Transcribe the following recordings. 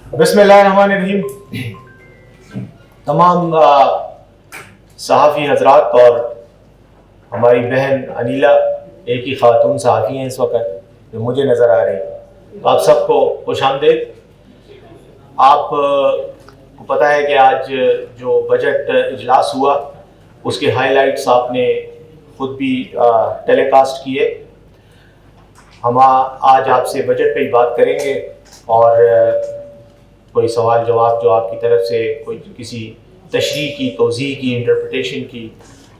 बिस्मिल्लाहिर्रहमानिर्रहीम। तमाम सहाफ़ी हजरात और हमारी बहन अनीला, एक ही ख़ातून सहाफ़ी हैं इस वक्त जो मुझे नज़र आ रही है, तो आप सबको खुशामदीद। आप को पता है कि आज जो बजट इजलास हुआ उसके हाइलाइट्स आपने ख़ुद भी टेलीकास्ट किए। हम आज आपसे बजट पे ही बात करेंगे और कोई सवाल जवाब जो आपकी तरफ से कोई किसी तशरीह की, तौज़ीह की, इंटरप्रिटेशन की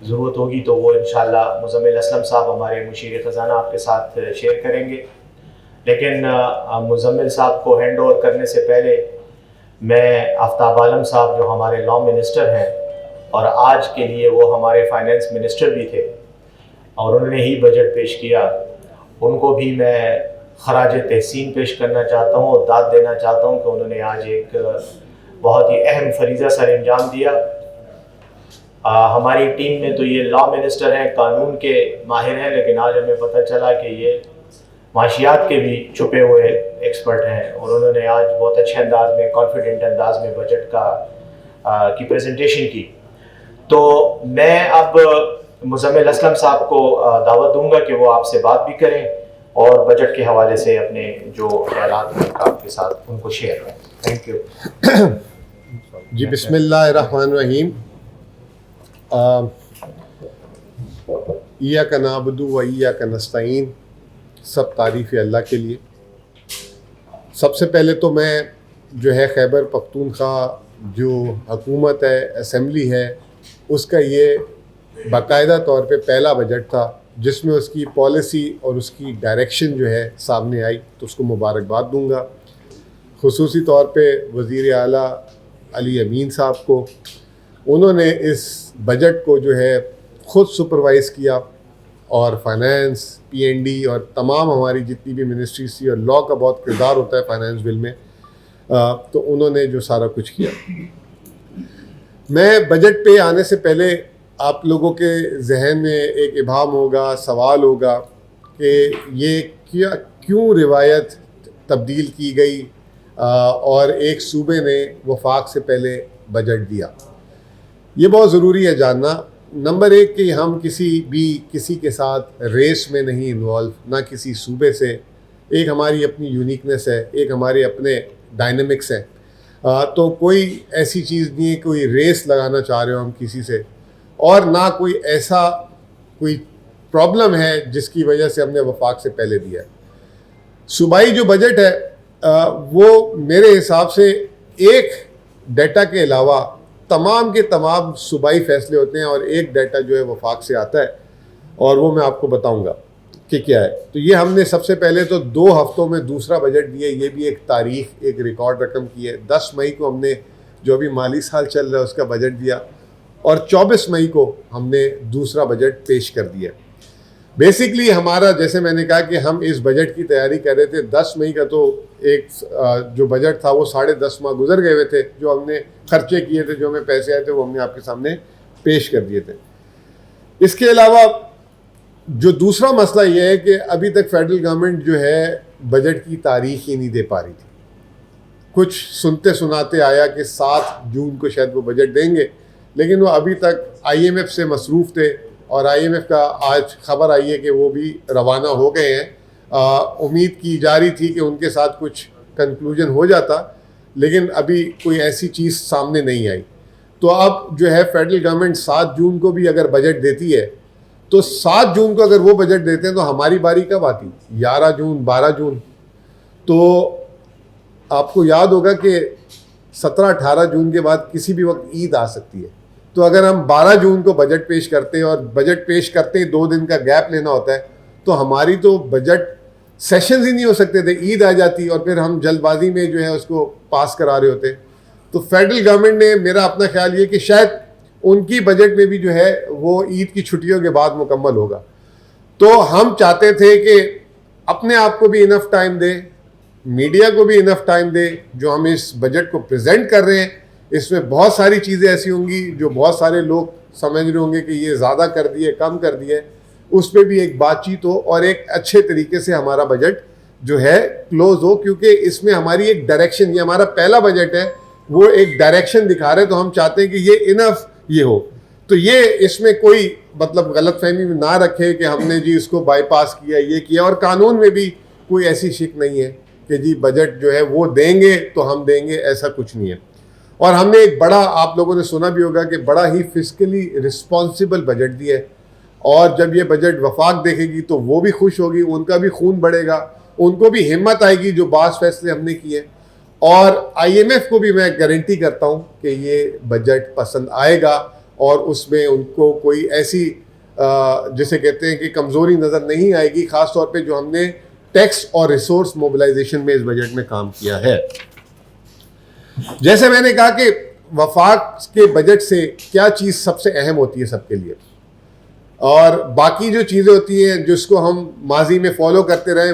ज़रूरत होगी तो वो इंशाअल्लाह मुज़म्मिल असलम साहब हमारे मुशीर ख़ज़ाना आपके साथ शेयर करेंगे। लेकिन मुज़म्मिल साहब को हैंड ओवर करने से पहले मैं आफ्ताब आलम साहब जो हमारे लॉ मिनिस्टर हैं और आज के लिए वो हमारे फाइनेंस मिनिस्टर भी थे और उन्होंने ही बजट पेश किया, उनको भी मैं खराज तहसीन पेश करना चाहता हूँ और दाद देना चाहता हूँ कि उन्होंने आज एक बहुत ही अहम फरीज़ा सर अंजाम दिया। हमारी टीम में तो ये लॉ मिनिस्टर हैं, कानून के माहिर हैं, लेकिन आज हमें पता चला कि ये माशियात के भी छुपे हुए एक्सपर्ट हैं और उन्होंने आज बहुत अच्छे अंदाज में, कॉन्फिडेंट अंदाज में बजट की प्रेजेंटेशन की। तो मैं अब मुज़म्मिल असलम साहब को दावत दूंगा कि वो आपसे बात भी करें और बजट के हवाले से अपने जो ख्यालात हैं आपके साथ उनको शेयर करें। थैंक यू जी। बिस्मिल्लाहिर्रहमानिर्रहीम। इय्याका नअबुदु व इय्याका नस्तईन। सब तारीफ़ अल्लाह के लिए। सबसे पहले तो मैं जो है खैबर पख्तूनख्वा जो हुकूमत है, असम्बली है, उसका ये बाकायदा तौर पे पहला बजट था जिसमें उसकी पॉलिसी और उसकी डायरेक्शन जो है सामने आई, तो उसको मुबारकबाद दूंगा। खुसूसी तौर पे वज़ीर आला अली अमीन साहब को, उन्होंने इस बजट को जो है ख़ुद सुपरवाइज़ किया और फाइनेंस, पीएनडी और तमाम हमारी जितनी भी मिनिस्ट्रीज थी, और लॉ का बहुत किरदार होता है फाइनेंस बिल में, तो उन्होंने जो सारा कुछ किया। मैं बजट पे आने से पहले आप लोगों के जहन में एक इबाम होगा, सवाल होगा कि ये क्यों रिवायत तब्दील की गई और एक सूबे ने वफाक से पहले बजट दिया। ये बहुत ज़रूरी है जानना। नंबर एक कि हम किसी के साथ रेस में नहीं इन्वॉल्व, ना किसी सूबे से। एक हमारी अपनी यूनिकनेस है, एक हमारे अपने डायनेमिक्स हैं, तो कोई ऐसी चीज़ नहीं है कोई रेस लगाना चाह रहे हो हम किसी से, और ना कोई प्रॉब्लम है जिसकी वजह से हमने वफाक से पहले दिया है। सूबाई जो बजट है वो मेरे हिसाब से एक डाटा के अलावा तमाम के तमाम सूबाई फ़ैसले होते हैं और एक डाटा जो है वफाक से आता है, और वो मैं आपको बताऊंगा कि क्या है। तो ये हमने सबसे पहले तो 2 हफ्तों में दूसरा बजट दिया। ये भी एक तारीख, एक रिकॉर्ड रकम की है। 10 मई को हमने जो अभी माली साल चल रहा है उसका बजट दिया और 24 मई को हमने दूसरा बजट पेश कर दिया। बेसिकली हमारा, जैसे मैंने कहा कि हम इस बजट की तैयारी कर रहे थे, 10 मई का तो एक जो बजट था वो 10.5 माह गुजर गए हुए थे, जो हमने खर्चे किए थे, जो हमें पैसे आए थे वो हमने आपके सामने पेश कर दिए थे। इसके अलावा जो दूसरा मसला ये है कि अभी तक फेडरल गवर्नमेंट जो है बजट की तारीख ही नहीं दे पा रही थी। कुछ सुनते सुनाते आया कि 7 जून को शायद वो बजट देंगे, लेकिन वो अभी तक IMF से मसरूफ़ थे और IMF का आज खबर आई है कि वो भी रवाना हो गए हैं। उम्मीद की जा रही थी कि उनके साथ कुछ कंक्लूजन हो जाता, लेकिन अभी कोई ऐसी चीज़ सामने नहीं आई। तो अब जो है फेडरल गवर्नमेंट 7 जून को भी अगर बजट देती है, तो 7 जून को अगर वो बजट देते हैं तो हमारी बारी कब आती? 11 जून, 12 जून। तो आपको याद होगा कि 17-18 जून के बाद किसी भी वक्त ईद आ सकती है। तो अगर हम 12 जून को बजट पेश करते हैं और बजट पेश करते ही 2 दिन का गैप लेना होता है, तो हमारी तो बजट सेशंस ही नहीं हो सकते थे, ईद आ जाती और फिर हम जल्दबाजी में जो है उसको पास करा रहे होते। तो फेडरल गवर्नमेंट ने, मेरा अपना ख्याल ये कि शायद उनकी बजट में भी जो है वो ईद की छुट्टियों के बाद मुकम्मल होगा। तो हम चाहते थे कि अपने आप को भी इनफ टाइम दे, मीडिया को भी इनफ टाइम दे। जो हम इस बजट को प्रेजेंट कर रहे हैं इसमें बहुत सारी चीज़ें ऐसी होंगी जो बहुत सारे लोग समझ रहे होंगे कि ये ज़्यादा कर दिए, कम कर दिए, उस पर भी एक बातचीत हो और एक अच्छे तरीके से हमारा बजट जो है क्लोज हो, क्योंकि इसमें हमारी एक डायरेक्शन, ये हमारा पहला बजट है, वो एक डायरेक्शन दिखा रहे हैं, तो हम चाहते हैं कि ये इनफ ये हो। तो ये इसमें कोई मतलब गलतफहमी में ना रखे कि हमने जी इसको बाईपास किया, ये किया, और कानून में भी कोई ऐसी शिक नहीं है कि जी बजट जो है वो देंगे तो हम देंगे, ऐसा कुछ नहीं है। और हमने एक बड़ा, आप लोगों ने सुना भी होगा कि बड़ा ही फिस्कली रिस्पॉन्सिबल बजट दिया है, और जब ये बजट वफाक देखेगी तो वो भी खुश होगी, उनका भी खून बढ़ेगा, उनको भी हिम्मत आएगी जो बास फैसले हमने किए। और IMF को भी मैं गारंटी करता हूँ कि ये बजट पसंद आएगा और उसमें उनको कोई ऐसी जिसे कहते हैं कि कमज़ोरी नज़र नहीं आएगी, ख़ास तौर पे जो हमने टैक्स और रिसोर्स मोबिलाइजेशन में इस बजट में काम किया है। जैसे मैंने कहा कि वफाक के बजट से क्या चीज़ सबसे अहम होती है सबके लिए, और बाकी जो चीज़ें होती हैं जिसको हम माजी में फॉलो करते रहे,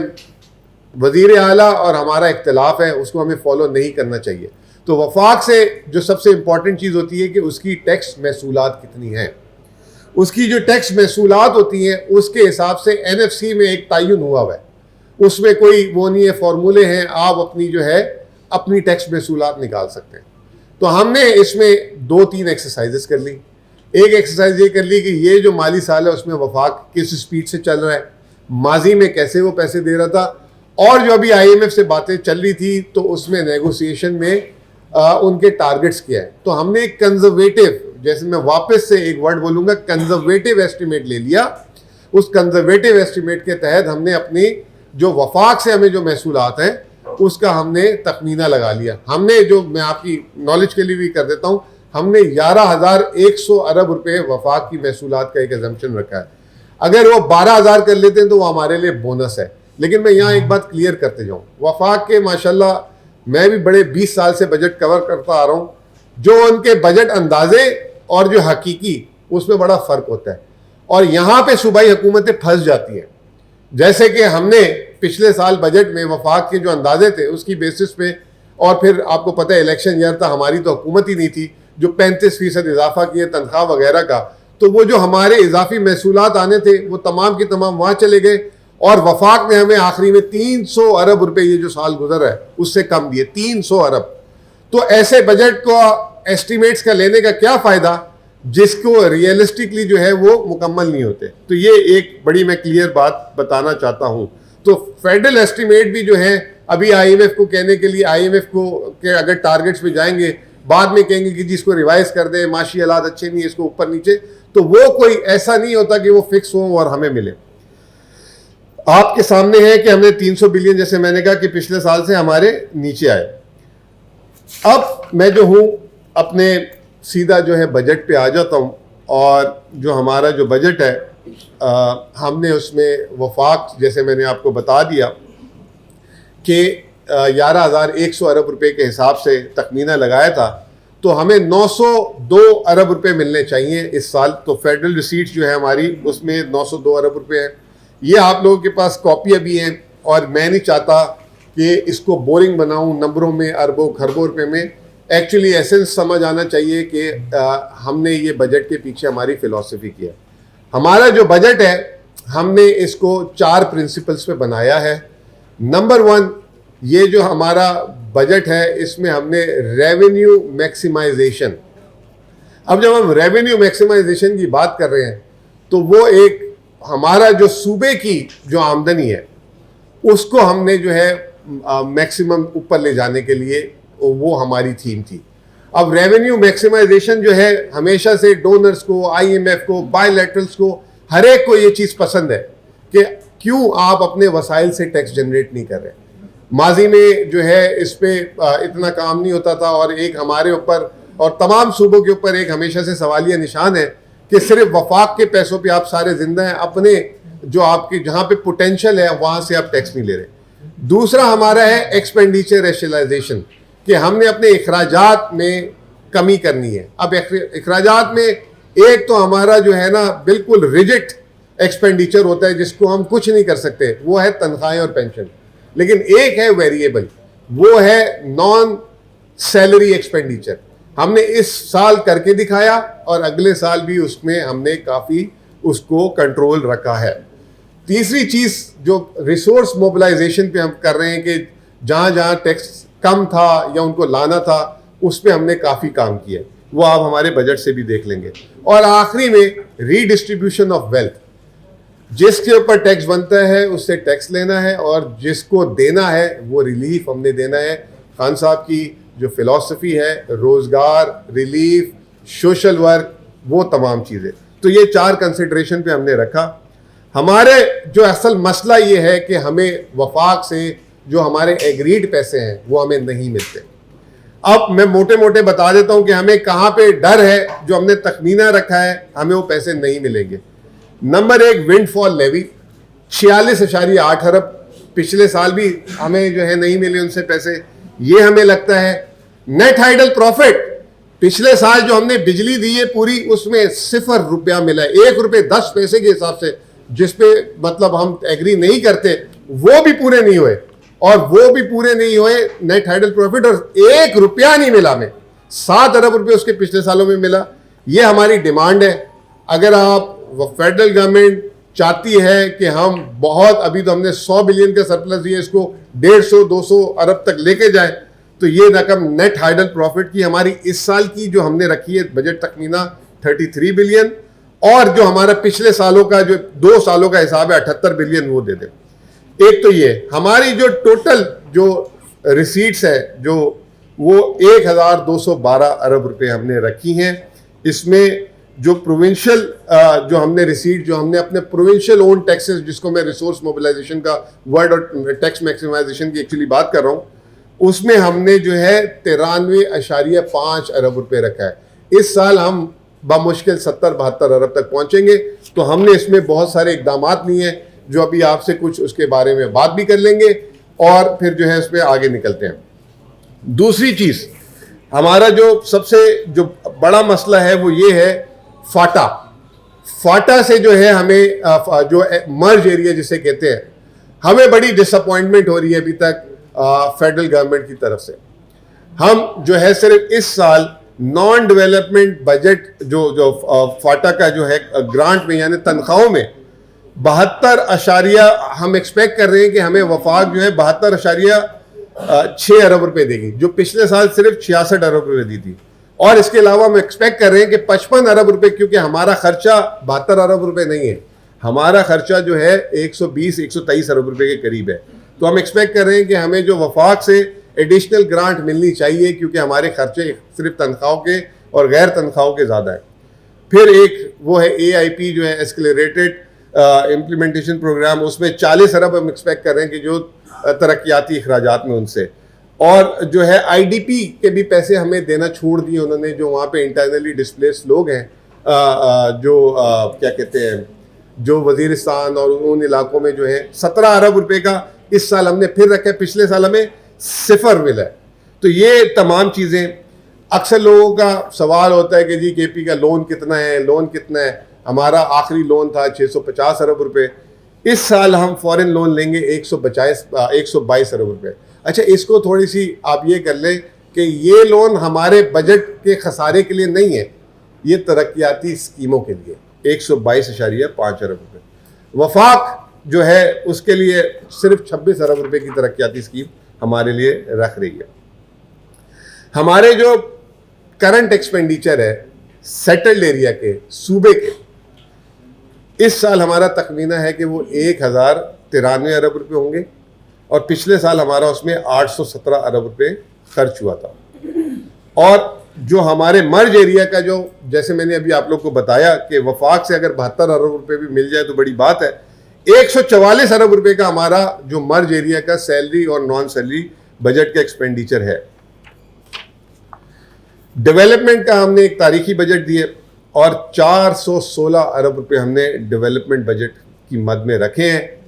वज़ीर आला और हमारा इख्तिलाफ है, उसको हमें फॉलो नहीं करना चाहिए। तो वफाक से जो सबसे इम्पॉर्टेंट चीज़ होती है कि उसकी टैक्स महसूलात कितनी हैं। उसकी जो टैक्स महसूलात होती हैं उसके हिसाब से NFC में एक तयन हुआ है, उसमें कोई वो नहीं है, फार्मूले हैं, आप अपनी जो है अपनी टैक्स महसूलात निकाल सकते हैं। तो हमने इसमें 2-3 एक्सरसाइजेस कर ली। एक एक्सरसाइज ये कर ली कि ये जो माली साल है उसमें वफाक किस स्पीड से चल रहा है, माजी में कैसे वो पैसे दे रहा था, और जो अभी IMF से बातें चल रही थी तो उसमें नेगोशिएशन में उनके टारगेट्स क्या है। तो हमने एक कंजर्वेटिव, जैसे मैं वापस से एक वर्ड बोलूँगा, कंजर्वेटिव एस्टिमेट ले लिया। उस कंजर्वेटिव एस्टिमेट के तहत हमने अपनी जो वफाक से हमें जो महसूलात हैं उसका हमने तखमीना लगा लिया। हमने जो, मैं आपकी नॉलेज के लिए भी कर देता हूँ, हमने 11,100 अरब रुपए वफाक की महसूलात का एक एजम्पशन रखा है। अगर वो 12,000 कर लेते हैं तो वो हमारे लिए बोनस है। लेकिन मैं यहाँ एक बात क्लियर करते जाऊँ, वफाक के माशाल्लाह मैं भी बड़े 20 साल से बजट कवर करता आ रहा हूँ, जो उनके बजट अंदाजे और जो हकीकी, उसमें बड़ा फ़र्क होता है, और यहाँ पे सूबाई हुकूमतें फंस जाती हैं। जैसे कि हमने पिछले साल बजट में वफाक के जो अंदाजे थे उसकी बेसिस पे, और फिर आपको पता है इलेक्शन ईयर था, हमारी तो हुकूमत ही नहीं थी, जो 35% इजाफा किए तनख्वाह वगैरह का, तो वो जो हमारे इजाफी महसूलात आने थे वो तमाम की तमाम वहाँ चले गए, और वफाक ने हमें आखिरी में 300 अरब रुपए ये जो साल गुजर है उससे कम दिए, 300 अरब। तो ऐसे बजट को एस्टिमेट्स का लेने का क्या फ़ायदा जिसको रियलिस्टिकली जो है वो मुकम्मल नहीं होते। तो ये एक बड़ी मैं क्लियर बात बताना चाहता हूँ। तो फेडरल एस्टिमेट भी जो है अभी IMF को कहने के लिए, IMF को के अगर टारगेट्स पे जाएंगे, बाद में कहेंगे कि जिसको रिवाइज कर दे, माशी हालात अच्छे नहीं है, इसको ऊपर नीचे, तो वो कोई ऐसा नहीं होता कि वो फिक्स हो और हमें मिले। आपके सामने है कि हमने 300 बिलियन, जैसे मैंने कहा कि पिछले साल से हमारे नीचे आए। अब मैं जो हूँ अपने सीधा जो है बजट पे आ जाता हूँ, और जो हमारा जो बजट है हमने उसमें वफाक, जैसे मैंने आपको बता दिया कि 11,100 अरब रुपए के हिसाब से तखमीना लगाया था, तो हमें 902 अरब रुपए मिलने चाहिए इस साल। तो फेडरल रिसीट्स जो है हमारी उसमें 902 अरब रुपए हैं। ये आप लोगों के पास कॉपियाँ भी हैं, और मैं नहीं चाहता कि इसको बोरिंग बनाऊं नंबरों में, अरबों खरबों रुपए में। एक्चुअली एसेंस समझ आना चाहिए कि हमने ये बजट के पीछे हमारी फ़िलॉसफी की है। हमारा जो बजट है हमने इसको 4 प्रिंसिपल्स पे बनाया है। नंबर 1, ये जो हमारा बजट है इसमें हमने रेवेन्यू मैक्सिमाइजेशन, अब जब हम रेवेन्यू मैक्सिमाइजेशन की बात कर रहे हैं तो वो एक हमारा जो सूबे की जो आमदनी है उसको हमने जो है मैक्सिमम ऊपर ले जाने के लिए वो हमारी थीम थी। अब रेवेन्यू मैक्सिमाइजेशन जो है हमेशा से डोनर्स को, IMF को, बायलैटरल्स को, हर एक को ये चीज़ पसंद है कि क्यों आप अपने वसाइल से टैक्स जनरेट नहीं कर रहे। माजी में जो है इस पर इतना काम नहीं होता था, और एक हमारे ऊपर और तमाम सूबों के ऊपर एक हमेशा से सवालिया निशान है कि सिर्फ वफाक के पैसों पे आप सारे जिंदा हैं, अपने जो आपके जहाँ पे पोटेंशियल है वहाँ से आप टैक्स नहीं ले रहे। दूसरा हमारा है एक्सपेंडिचर रेशनलाइजेशन, कि हमने अपने अखराजात में कमी करनी है। अब अखराजात में एक तो हमारा जो है ना बिल्कुल रिजिड एक्सपेंडिचर होता है जिसको हम कुछ नहीं कर सकते, वो है तनख्वाहें और पेंशन। लेकिन एक है वेरिएबल, वो है नॉन सैलरी एक्सपेंडिचर। हमने इस साल करके दिखाया और अगले साल भी उसमें हमने काफ़ी उसको कंट्रोल रखा है। तीसरी चीज़ जो रिसोर्स मोबिलाइजेशन पे हम कर रहे हैं कि जहाँ जहाँ टैक्स कम था या उनको लाना था उस पर हमने काफ़ी काम किया, वो आप हमारे बजट से भी देख लेंगे। और आखिरी में रीडिस्ट्रीब्यूशन ऑफ वेल्थ, जिसके ऊपर टैक्स बनता है उससे टैक्स लेना है और जिसको देना है वो रिलीफ हमने देना है। खान साहब की जो फिलॉसफी है, रोज़गार, रिलीफ, सोशल वर्क, वो तमाम चीज़ें, तो ये 4 कंसिडरेशन पे हमने रखा। हमारे जो असल मसला ये है कि हमें वफाक से जो हमारे एग्रीड पैसे हैं वो हमें नहीं मिलते। अब मैं मोटे मोटे बता देता हूं कि हमें कहाँ पे डर है, जो हमने तखमीना रखा है हमें वो पैसे नहीं मिलेंगे। नंबर 1, विंडफॉल लेवी 46.8 अरब, पिछले साल भी हमें जो है नहीं मिले उनसे पैसे, ये हमें लगता है। नेट हाइडल प्रॉफिट, पिछले साल जो हमने बिजली दी है पूरी, उसमें 0 रुपया मिला है, 1 रुपये 10 पैसे के हिसाब से, जिस पे मतलब हम एग्री नहीं करते, वो भी पूरे नहीं हुए। और वो भी पूरे नहीं हुए नेट हाइडल प्रॉफिट, और 1 रुपया नहीं मिला हमें। 7 अरब रुपये उसके पिछले सालों में मिला। ये हमारी डिमांड है। अगर आप फेडरल गवर्नमेंट चाहती है कि हम बहुत, अभी तो हमने 100 बिलियन का सरप्लस दिया, इसको 150-200 अरब तक लेके जाए, तो ये रकम नेट हाइडल प्रॉफिट की हमारी इस साल की जो हमने रखी है बजट तखमीना 33 बिलियन, और जो हमारा पिछले सालों का जो 2 सालों का हिसाब है 78 बिलियन, वो दे दें। एक तो ये हमारी जो टोटल जो रिसीट्स है जो वो 1212 अरब रुपए हमने रखी हैं। इसमें जो प्रोविंशियल जो हमने रिसीट, जो हमने अपने प्रोविंशियल ओन टैक्सेस, जिसको मैं रिसोर्स मोबिलाइजेशन का वर्ड और टैक्स मैक्सिमाइजेशन की एक्चुअली बात कर रहा हूँ, उसमें हमने जो है 93.5 अरब रुपए रखा है। इस साल हम बामुश्किल 70-72 अरब तक पहुंचेंगे। तो हमने इसमें बहुत सारे इकदाम लिए हैं जो अभी आपसे कुछ उसके बारे में बात भी कर लेंगे और फिर जो है इस पर आगे निकलते हैं। दूसरी चीज़, हमारा जो सबसे जो बड़ा मसला है वो ये है फाटा से जो है हमें जो मर्ज एरिया जिसे कहते हैं, हमें बड़ी डिसअपॉइंटमेंट हो रही है अभी तक फेडरल गवर्नमेंट की तरफ से। हम जो है सिर्फ इस साल नॉन डेवलपमेंट बजट जो फाटा का जो है ग्रांट में यानी तनख्वाहों में 72 हम एक्सपेक्ट कर रहे हैं कि हमें वफाक जो है 72.6 अरब रुपए देगी, जो पिछले साल सिर्फ 66 अरब रुपए दी थी। और इसके अलावा हम एक्सपेक्ट कर रहे हैं कि 55 अरब रुपए, क्योंकि हमारा खर्चा 72 अरब रुपए नहीं है, हमारा खर्चा जो है 120-123 अरब रुपए के करीब है। तो हम एक्सपेक्ट कर रहे हैं कि हमें जो वफाक से एडिशनल ग्रांट मिलनी चाहिए, क्योंकि हमारे खर्चे सिर्फ तनख्वाहों के और गैर तनख्वाहों के ज़्यादा है। फिर एक वो है AIP जो है एस्केलेटेड इम्प्लीमेंटेशन प्रोग्राम, उसमें 40 अरब हम एक्सपेक्ट कर रहे हैं कि जो तरक्याती अखराजात में उनसे, और जो है IDP के भी पैसे हमें देना छोड़ दिए उन्होंने, जो वहाँ पे इंटरनली डिस्प्लेस लोग हैं, क्या कहते हैं, जो वजीरिस्तान और उन इलाकों में जो है 17 अरब रुपए का इस साल हमने फिर रखा है, पिछले साल हमें 0 मिला है। तो ये तमाम चीज़ें, अक्सर लोगों का सवाल होता है कि जी KP का लोन कितना है, लोन कितना है। हमारा आखिरी लोन था 650 अरब रुपए, इस साल हम फॉरेन लोन लेंगे 122 अरब रुपए। अच्छा, इसको थोड़ी सी आप ये कर लें कि ये लोन हमारे बजट के खसारे के लिए नहीं है, ये तरक्याती स्कीमों के लिए 122.5 अरब रुपए। वफाक जो है उसके लिए सिर्फ 26 अरब रुपए की तरक्याती स्कीम हमारे लिए रख रही है। हमारे जो करंट एक्सपेंडिचर है सेटल्ड एरिया के सूबे के, इस साल हमारा तखमीना है कि वो 1093 अरब रुपए होंगे, और पिछले साल हमारा उसमें 817 अरब रुपए खर्च हुआ था। और जो हमारे मर्ज एरिया का जो, जैसे मैंने अभी आप लोग को बताया कि वफाक से अगर 72 अरब रुपए भी मिल जाए तो बड़ी बात है, 144 अरब रुपए का हमारा जो मर्ज एरिया का सैलरी और नॉन सैलरी बजट का एक्सपेंडिचर है। डेवलपमेंट का हमने एक तारीखी बजट दिए और 416 अरब रुपए हमने डेवलपमेंट बजट की मद में रखे हैं,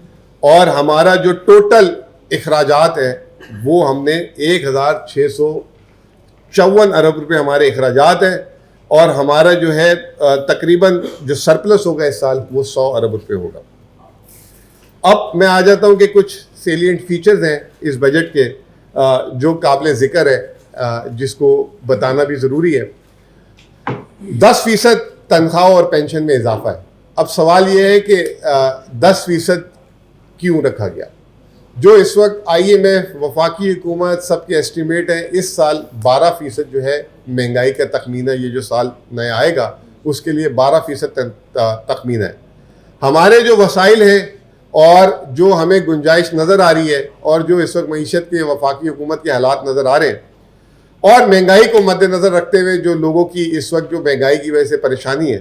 और हमारा जो टोटल अखराजात है वो हमने 1654 अरब रुपए हमारे अखराजात हैं, और हमारा जो है तकरीबन जो सरप्लस होगा इस साल वो 100 अरब रुपए होगा। अब मैं आ जाता हूं कि कुछ सेलिएंट फीचर्स हैं इस बजट के जो काबिल ज़िक्र है, जिसको बताना भी ज़रूरी है। 10% तनख्वाह और पेंशन में इजाफा है। अब सवाल ये है कि 10% क्यों रखा गया? जो इस वक्त IMF, वफाकी हुकूमत, सबके एस्टिमेट हैं, इस साल 12% जो है महंगाई का तखमीना, ये जो साल नया आएगा उसके लिए 12% तखमीना है। हमारे जो वसाइल हैं और जो हमें गुंजाइश नज़र आ रही है और जो इस वक्त मईशत के वफाकी हुकूमत के हालात नज़र आ रहे हैं और महंगाई को मद्देनज़र रखते हुए जो लोगों की इस वक्त जो महंगाई की वजह से परेशानी है,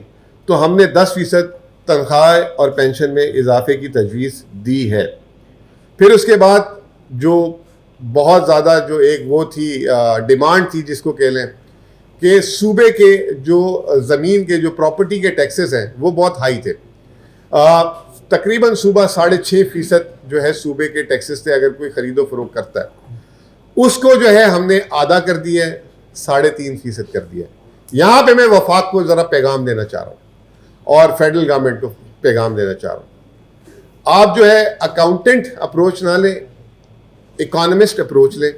तो हमने 10% तनख्वाह और पेंशन में इजाफे की तजवीज़ दी है। फिर उसके बाद जो बहुत ज़्यादा जो एक वो थी डिमांड थी, जिसको कह लें कि सूबे के जो ज़मीन के जो प्रॉपर्टी के टैक्सेस हैं वो बहुत हाई थे। तकरीबन सूबा 6.5% जो है सूबे के टैक्सेस थे अगर कोई ख़रीदो फरोख्त करता है, उसको जो है हमने आधा कर दिया है, 3.5% कर दिया है। यहाँ पे मैं वफाक को ज़रा पैगाम देना चाह रहा हूँ और फेडरल गवर्नमेंट को पैगाम देना चाह रहा हूँ। आप जो है अकाउंटेंट अप्रोच ना लें, इकोनॉमिस्ट अप्रोच लें।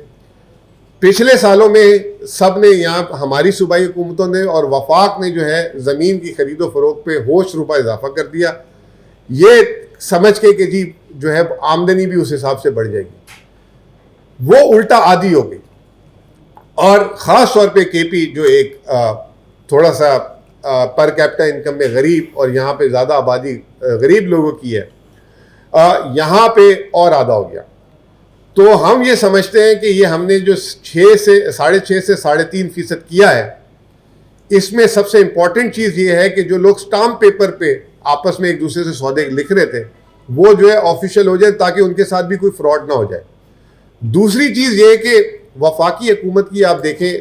पिछले सालों में सब ने यहाँ हमारी सूबाई हुकूमतों ने और वफाक ने जो है ज़मीन की खरीदो फरोख्त पे होश रुपया इजाफा कर दिया, ये समझ के कि जी जो है आमदनी भी उस हिसाब से बढ़ जाएगी। वो उल्टा आदी हो गई और ख़ास तौर पे KP जो एक थोड़ा सा पर कैपिटा इनकम में गरीब और यहाँ पे ज़्यादा आबादी गरीब लोगों की है, यहाँ पे और आधा हो गया। तो हम ये समझते हैं कि ये हमने जो 6 से 3.5% किया है, इसमें सबसे इम्पॉर्टेंट चीज़ ये है कि जो लोग स्टाम्प पेपर पे आपस में एक दूसरे से सौदे लिख रहे थे वो जो है ऑफिशियल हो जाए ताकि उनके साथ भी कोई फ्रॉड ना हो जाए। दूसरी चीज़ ये है कि वफाकी हुकूमत की आप देखें,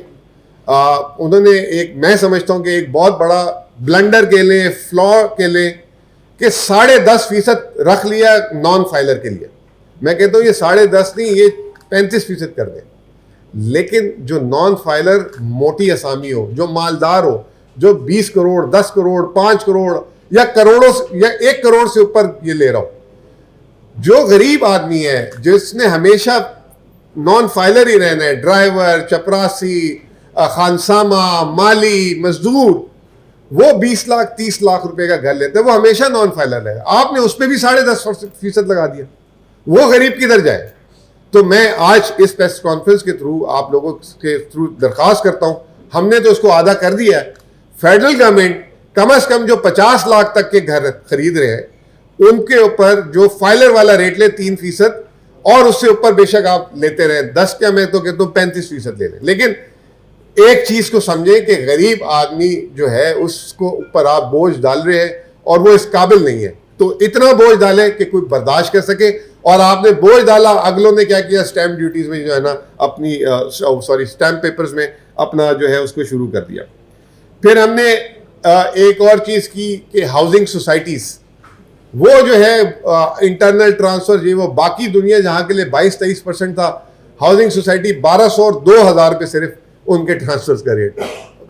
उन्होंने एक, मैं समझता हूँ कि एक बहुत बड़ा ब्लंडर के लें, फ्लॉ के लें कि 10.5% रख लिया नॉन फाइलर के लिए। मैं कहता हूँ ये 10.5 नहीं, ये 35% कर दें। लेकिन जो नॉन फाइलर मोटी असामी हो, जो मालदार हो, जो 20 करोड़, 10 करोड़, 5 करोड़ या करोड़ों या 1 करोड़ से ऊपर ये ले रहा हो, जो गरीब आदमी है जिसने हमेशा नॉन फाइलर ही रहना है, ड्राइवर, चपरासी, खानसामा, माली, मजदूर, वो 20 लाख 30 लाख रुपए का घर लेते हैं, वो हमेशा नॉन फाइलर रहेगा। आपने उस पर भी 10.5% लगा दिया, वो गरीब किधर जाए? तो मैं आज इस प्रेस कॉन्फ्रेंस के थ्रू आप लोगों के थ्रू दरख्वास्त करता हूं, हमने तो उसको आधा कर दिया है। फेडरल गवर्नमेंट कम से कम जो 50 लाख तक के घर खरीद रहे हैं उनके ऊपर जो फाइलर वाला रेट ले 3%, और उससे ऊपर बेशक आप लेते रहे 10, क्या मैं तो कहता हूँ 35% ले लें। लेकिन एक चीज को समझें कि गरीब आदमी जो है उसको ऊपर आप बोझ डाल रहे हैं और वो इस काबिल नहीं है, तो इतना बोझ डालें कि कोई बर्दाश्त कर सके। और आपने बोझ डाला, अगलों ने क्या किया, स्टैम्प ड्यूटीज में जो है ना अपनी स्टैम्प पेपर्स में अपना जो है उसको शुरू कर दिया। फिर हमने एक और चीज की कि हाउसिंग सोसाइटीज, वो जो है इंटरनल ट्रांसफर, ये वो बाकी दुनिया जहाँ के लिए 22-23% था, हाउसिंग सोसाइटी 1200 और 2000 पे सिर्फ उनके ट्रांसफर्स का रेट।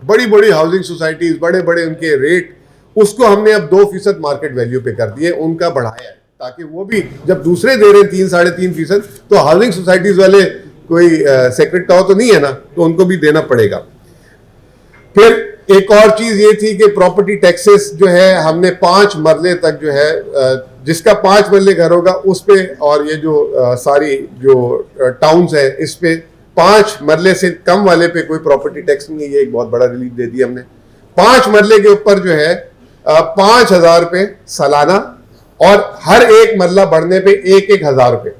बड़ी बड़ी हाउसिंग सोसाइटीज, बड़े बड़े उनके रेट, उसको हमने अब 2% मार्केट वैल्यू पे कर दिए, उनका बढ़ाया है ताकि वो भी जब दूसरे दे रहे हैं 3-3.5%, तो हाउसिंग सोसाइटीज वाले कोई सेक्रेट टाउ तो नहीं है ना, तो उनको भी देना पड़ेगा। फिर एक और चीज ये थी कि प्रॉपर्टी टैक्सेस जो है हमने 5 मरले तक जो है, जिसका 5 मरले घर होगा उस पे, और ये जो सारी जो टाउन्स है इस पे 5 मरले से कम वाले पे कोई प्रॉपर्टी टैक्स नहीं है। ये एक बहुत बड़ा रिलीफ दे दिया हमने। 5 मरले के ऊपर जो है 5,000 रुपये सालाना, और हर एक मरला बढ़ने पे 1,000 रुपये,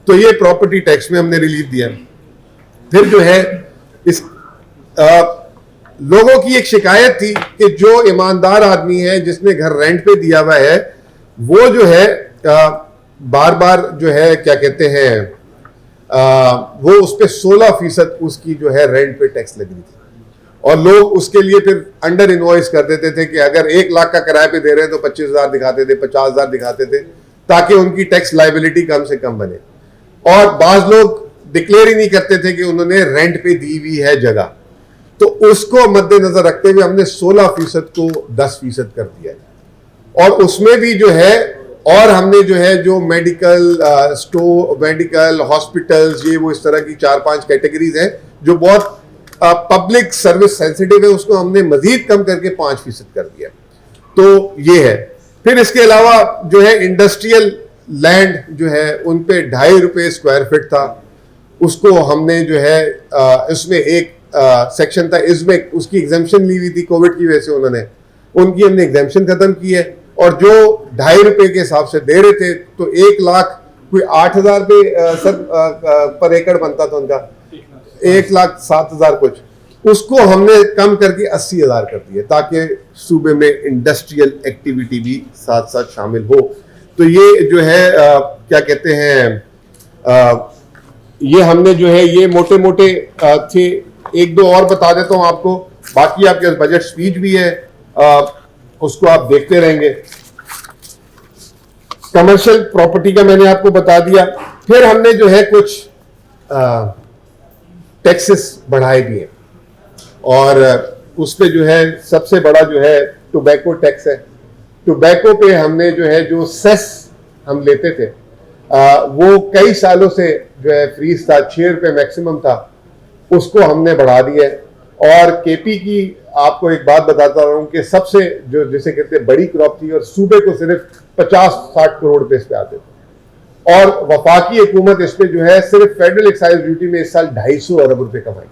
तो ये प्रॉपर्टी टैक्स में हमने रिलीफ दिया। फिर जो है इस लोगों की एक शिकायत थी कि जो ईमानदार आदमी है जिसने घर रेंट पे दिया हुआ है, वो जो है बार बार जो है क्या कहते हैं, वो उस पर 16% उसकी जो है रेंट पे टैक्स लग रही थी, और लोग उसके लिए फिर अंडर इनवॉइस कर देते थे कि अगर 1 लाख का किराए पे दे रहे हैं तो 25,000 दिखाते थे, 50,000 दिखाते थे, ताकि उनकी टैक्स लाइबिलिटी कम से कम बने। और बाज लोग डिक्लेयर ही नहीं करते थे कि उन्होंने रेंट पे दी हुई है जगह, तो उसको मद्देनजर रखते हुए हमने 16% को 10% कर दिया है। और उसमें भी जो है, और हमने जो है जो मेडिकल स्टोर, मेडिकल हॉस्पिटल्स, ये वो इस तरह की 4-5 कैटेगरीज हैं जो बहुत पब्लिक सर्विस सेंसिटिव है, उसको हमने मजीद कम करके 5% कर दिया। तो ये है। फिर इसके अलावा जो है इंडस्ट्रियल लैंड जो है उन पे 2.5 रुपये स्क्वायर फीट था, उसको हमने जो है इसमें एक सेक्शन था इसमें उसकी एग्जाम्पशन ली हुई थी कोविड की वजह से, उनकी हमने एग्जाम्पशन खत्म की है। और जो 2.5 रुपये के हिसाब से दे रहे थे तो 1 लाख कोई 8,000 रुपये सर पर एकड़ बनता था उनका, 1,07,000 कुछ, उसको हमने कम करके 80,000 कर दिया ताकि सूबे में इंडस्ट्रियल एक्टिविटी भी साथ साथ शामिल हो। तो ये जो है क्या कहते हैं ये हमने जो है ये मोटे मोटे थे, 1-2 और बता देता हूं आपको, बाकी आपके बजट स्पीच भी है, उसको आप देखते रहेंगे। कमर्शियल प्रॉपर्टी का मैंने आपको बता दिया। फिर हमने जो है कुछ टैक्सेस बढ़ाए भी हैं और उस पे जो है सबसे बड़ा जो है टोबैको टैक्स है। टोबैको पे हमने जो है जो सेस हम लेते थे वो कई सालों से जो है फ्रीज था, 6 रुपये मैक्सिमम था, उसको हमने बढ़ा दिया है। और केपी की आपको एक बात बताता हूं कि सबसे जो जिसे कहते हैं बड़ी क्रॉप थी और सूबे को सिर्फ 50-60 करोड़ रुपए इस पे आते थे और वफाकी हुकूमत इस पे जो है सिर्फ फेडरल एक्साइज ड्यूटी में इस साल 250 अरब रुपए कमाई।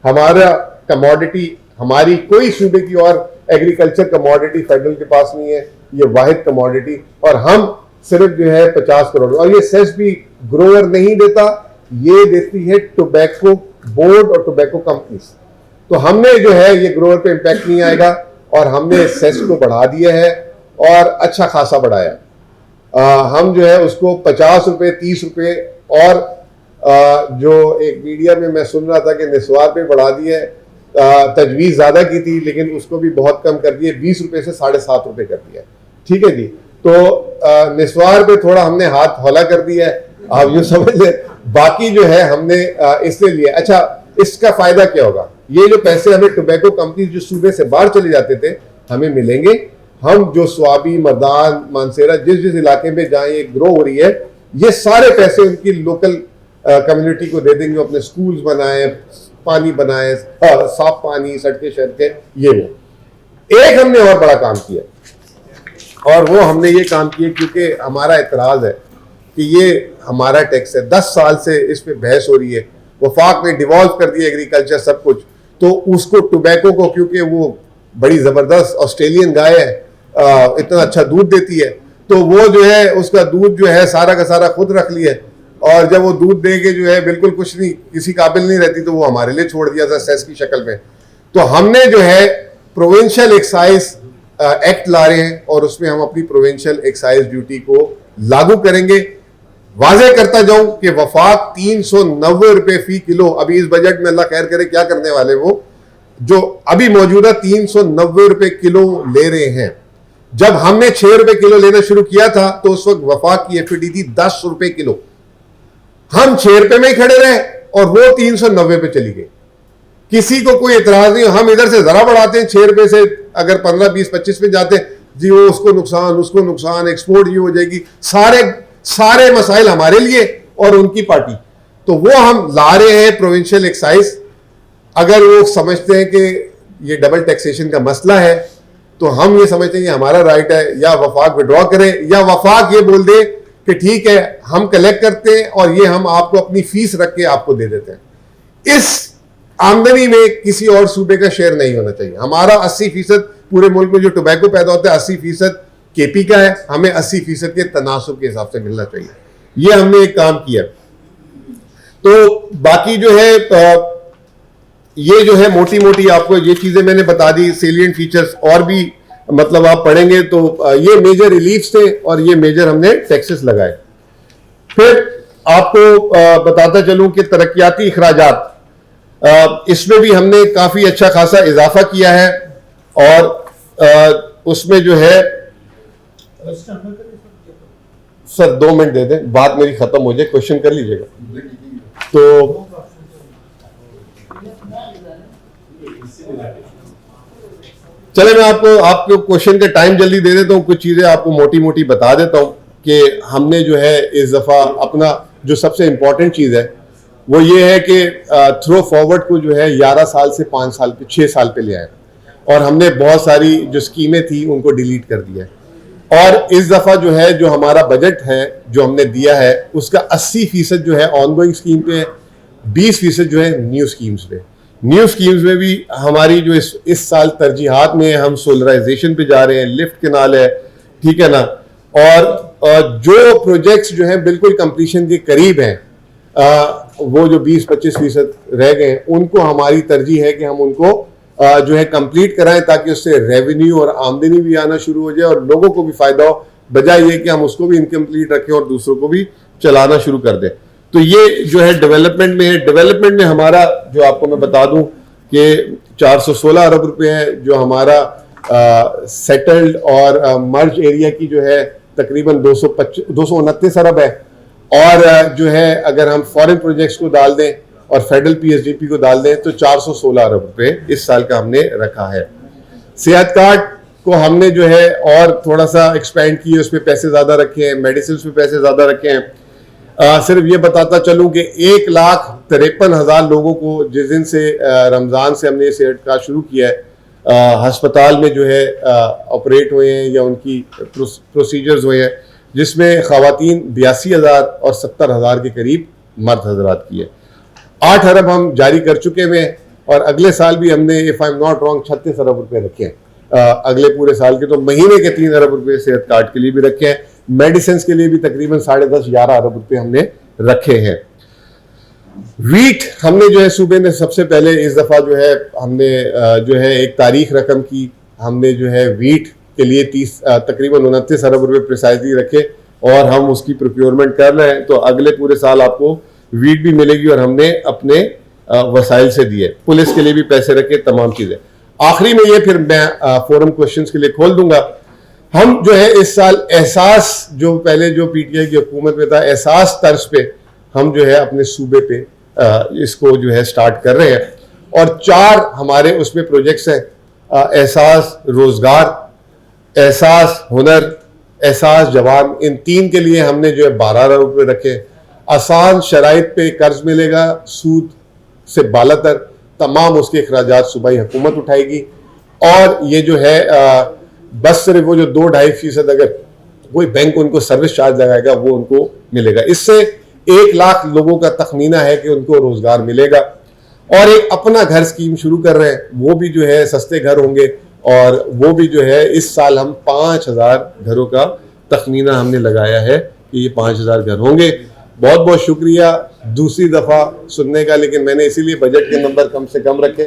हमारा कमोडिटी, हमारी कोई सूबे की और एग्रीकल्चर कमोडिटी फेडरल के पास नहीं है, ये वाहिद कमोडिटी, और हम सिर्फ जो है 50 करोड़। और ये सेस भी ग्रोअर नहीं देता, ये देती है टोबैको बोर्ड और टोबैको कंपनीज। तो हमने जो है ये ग्रोअर पे इम्पैक्ट नहीं आएगा और हमने सेस को बढ़ा दिया है और अच्छा खासा बढ़ाया। हम जो है उसको 50 रुपये, 30 रुपये और जो एक मीडिया में मैं सुन रहा था कि निस्वार पे बढ़ा दिया है, तजवीज़ ज़्यादा की थी लेकिन उसको भी बहुत कम कर दिए, 20 रुपये से 7.5 रुपये कर दिया। ठीक है जी, तो निस्वार पे थोड़ा हमने हाथ हौला कर दिया है, आप यूँ समझ लें। बाकी जो है हमने इसलिए लिया। अच्छा, इसका फायदा क्या होगा? ये जो पैसे हमें टोबैको कंपनी जो सूबे से बाहर चले जाते थे हमें मिलेंगे। हम जो स्वाबी, मर्दान, मानसेरा जिस जिस इलाके में जहाँ ये ग्रो हो रही है, ये सारे पैसे उनकी लोकल कम्युनिटी को दे देंगे, अपने स्कूल्स बनाए, पानी बनाए, साफ पानी, सड़कें शड़कें, ये वो। एक हमने और बड़ा काम किया और वो हमने ये काम किया क्योंकि हमारा एतराज है कि ये हमारा टैक्स है, 10 साल से इस पे बहस हो रही है, वफाक ने डिवॉल्व कर दिया एग्रीकल्चर सब कुछ, तो उसको टोबैको को, क्योंकि वो बड़ी ज़बरदस्त ऑस्ट्रेलियन गाय है, इतना अच्छा दूध देती है, तो वो जो है उसका दूध जो है सारा का सारा खुद रख लिया और जब वो दूध दे के जो है बिल्कुल कुछ नहीं, किसी काबिल नहीं रहती, तो वो हमारे लिए छोड़ दिया था सेस की शक्ल में। तो हमने जो है प्रोविंशियल एक्साइज एक्ट ला रहे हैं और उसमें हम अपनी प्रोविंशियल एक्साइज ड्यूटी को लागू करेंगे। वाजे करता जाऊं कि वफाक 390 रुपए फी किलो, अभी इस बजट में अल्लाह खैर करे क्या करने वाले, वो जो अभी मौजूदा 390 रुपए किलो ले रहे हैं। जब हमने 6 रुपए किलो लेना शुरू किया था तो उस वक्त वफाक की एफडी थी 10 रुपए किलो। हम 6 रुपए में ही खड़े रहे और वो 390 पे चली गई। किसी को कोई एतराज नहीं, हम इधर से जरा बढ़ाते हैं 6 रुपए से, अगर 15, 20, 25 पे जाते हैं जी, वो उसको नुकसान, एक्सपोर्ट ये हो जाएगी, सारे मसाइल हमारे लिए और उनकी पार्टी। तो वो हम ला रहे हैं प्रोविंशियल एक्साइज। अगर वो समझते हैं कि ये डबल टैक्सेशन का मसला है तो हम ये समझते हैं कि हमारा राइट है, या वफाक विड्रॉ करें या वफाक ये बोल दे कि ठीक है हम कलेक्ट करते हैं और ये हम आपको अपनी फीस रख के आपको दे देते हैं। इस आमदनी में किसी और सूबे का शेयर नहीं होना चाहिए। हमारा 80% पूरे मुल्क में जो टोबैको पैदा होता है 80% केपी का है, हमें 80% के तनासुब के हिसाब से मिलना चाहिए। ये हमने एक काम किया। तो बाकी जो है ये जो है मोटी मोटी आपको ये चीजें मैंने बता दी, सेलिएंट फीचर्स, और भी मतलब आप पढ़ेंगे तो ये मेजर रिलीफ्स थे और ये मेजर हमने टैक्सेस लगाए। फिर आपको बताता चलूं कि तरक्याती अखराजात, इसमें भी हमने काफी अच्छा खासा इजाफा किया है और उसमें जो है सर 2 मिनट दे दें, बात मेरी खत्म हो जाए, क्वेश्चन कर लीजिएगा। तो चले मैं आपको क्वेश्चन का टाइम जल्दी दे देता हूँ, कुछ चीजें आपको मोटी मोटी बता देता हूँ कि हमने जो है इस दफा अपना जो सबसे इंपॉर्टेंट चीज है वो ये है कि थ्रो फॉरवर्ड को जो है 11 साल से 5 साल पे 6 साल पे ले आए और हमने बहुत सारी जो स्कीमें थी उनको डिलीट कर दिया है। और इस दफ़ा जो है जो हमारा बजट है जो हमने दिया है उसका 80% जो है ऑनगोइंग स्कीम पे है, 20% जो है न्यू स्कीम्स पे। न्यू स्कीम्स में भी हमारी जो इस साल तरजीहात में हम सोलराइजेशन पे जा रहे हैं, लिफ्ट केनाल है, ठीक है ना, और जो प्रोजेक्ट्स जो हैं बिल्कुल कंप्लीशन के करीब हैं, वो जो 20-25% रह गए हैं उनको हमारी तरजीह है कि हम उनको जो है कंप्लीट कराएं ताकि उससे रेवेन्यू और आमदनी भी आना शुरू हो जाए और लोगों को भी फायदा हो, बजाय ये कि हम उसको भी इनकम्प्लीट रखें और दूसरों को भी चलाना शुरू कर दें। तो ये जो है डेवलपमेंट में है। डेवलपमेंट में हमारा जो आपको मैं बता दूं कि 416 अरब रुपए है जो हमारा सेटल्ड और मर्ज एरिया की जो है तकरीबन 229 अरब है, और जो है अगर हम फॉरेन प्रोजेक्ट्स को डाल दें और फेडरल पीएसडीपी को डाल दें तो 416 अरब रुपए इस साल का हमने रखा है। सेहत कार्ड को हमने जो है और थोड़ा सा एक्सपेंड किए, उस पर पैसे ज़्यादा रखे हैं, मेडिसिन पे पैसे ज़्यादा रखे हैं। सिर्फ ये बताता चलूँ कि 1,53,000 लोगों को जिस दिन से रमज़ान से हमने सेहत कार्ड शुरू किया है अस्पताल में जो है ऑपरेट हुए हैं या उनकी प्रोसीजर्स हुए हैं, जिसमें ख़वातीन 82,000 और 70,000 के करीब मर्द हजरात की है। 8 अरब हम जारी कर चुके हुए हैं और अगले साल भी हमने if I am not wrong 36 अरब रुपए रखे हैं अगले पूरे साल के। तो महीने के 3 अरब रुपए सेहत कार्ड के लिए भी रखे हैं, मेडिसिन के लिए भी तकरीबन 10.5-11 अरब रुपए हमने रखे हैं। वीट हमने जो है सूबे में सबसे पहले इस दफ़ा जो है हमने जो है एक तारीख रकम की, हमने जो है वीट के लिए तकरीबन 29 अरब रुपए प्रिसाइजली रखे और हम उसकी प्रोक्योरमेंट कर रहे हैं। तो अगले पूरे साल आपको वीट भी मिलेगी और हमने अपने वसाइल से दिए, पुलिस के लिए भी पैसे रखे, तमाम चीज़ें। आखिरी में ये फिर मैं फोरम क्वेश्चंस के लिए खोल दूंगा। हम जो है इस साल एहसास जो पहले जो पीटीआई की हुकूमत में था, एहसास तर्ज पे हम जो है अपने सूबे पे इसको जो है स्टार्ट कर रहे हैं और 4 हमारे उसमें प्रोजेक्ट्स हैं, एहसास रोजगार, एहसास हुनर, एहसास जवान। इन 3 के लिए हमने जो है 12 अरब रुपये रखे। आसान शराइत पे कर्ज मिलेगा, सूद से बालातर, तमाम उसके अखराजात सूबाई हुकूमत उठाएगी। और ये जो है बस सिर्फ वो जो 2-2.5% अगर कोई बैंक उनको सर्विस चार्ज लगाएगा वो उनको मिलेगा। इससे 1 लाख लोगों का तखमीना है कि उनको रोजगार मिलेगा। और एक अपना घर स्कीम शुरू कर रहे हैं, वो भी जो है सस्ते घर होंगे और वो भी जो है इस साल हम 5,000 घरों का तखमीना हमने लगाया है कि ये 5,000 घर होंगे। बहुत बहुत शुक्रिया दूसरी दफ़ा सुनने का, लेकिन मैंने इसीलिए बजट के नंबर कम से कम रखे